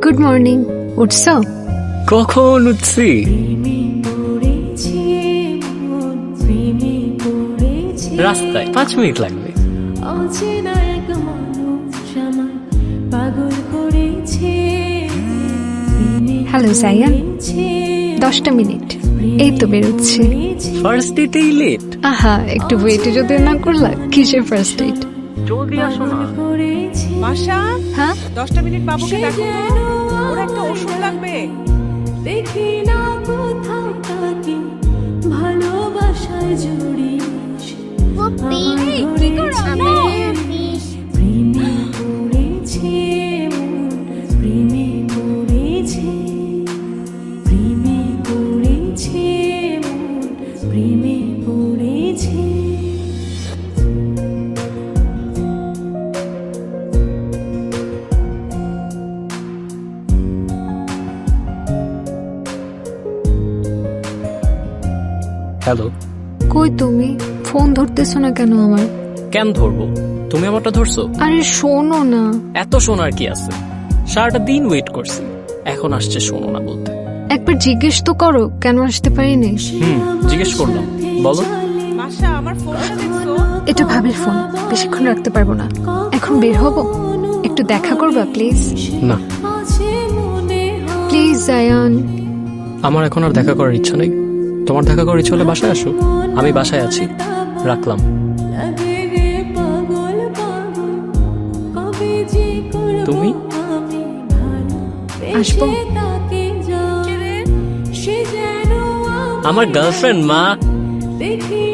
Good morning. উঠছো? কখন উঠছি? রাস্তায় 5 মিনিট লাগবে। হ্যালো জায়ান, 10টা মিনিট, এই তো বেরোচ্ছি। ফার্স্ট ডেটেই লেট? আহা, একটু ওয়েটে যদি না করলা, কিসের ফার্স্ট ডেট? জলদি আসো না। মাসা, হ্যাঁ 10টা মিনিট বাবুকে ডাকো তো, ওর একটা ওষুধ লাগবে। দেখি না কোথাও তাকে ভালোবাসায় জড়িস প্রেমে পড়েছে মন, প্রেমে পড়েছে, প্রেমে পড়েছে মন, প্রেমে পড়েছে। হ্যালো। কই তুমি? ফোন ধরতেছো না কেন আমার? কেন ধরবো? তুমি আমারটা ধরছো? আরে শোনো না। এত শোনার কি আছে? সারাটা দিন ওয়েট করছি, এখন আসছে শোনো না বলতে। একবার জিজ্ঞেস তো করো কেন আসতে পারিনি। জিজ্ঞেস করলাম, বলো। মাসা, আমার ফোনটা দেখছো? এটা ভাবির ফোন, বেশিক্ষণ রাখতে পারবো না। এখন বের হবো, একটু দেখা করবা প্লিজ? না, প্লিজ জায়ান। আমার এখন আর দেখা করার ইচ্ছা নেই। তোমার দেখা করার ইচ্ছা হলে বাসায় আসো, আমি বাসায় আছি। রাখলাম। তুমি? আসবো। আমার গার্লফ্রেন্ড মা। দেখি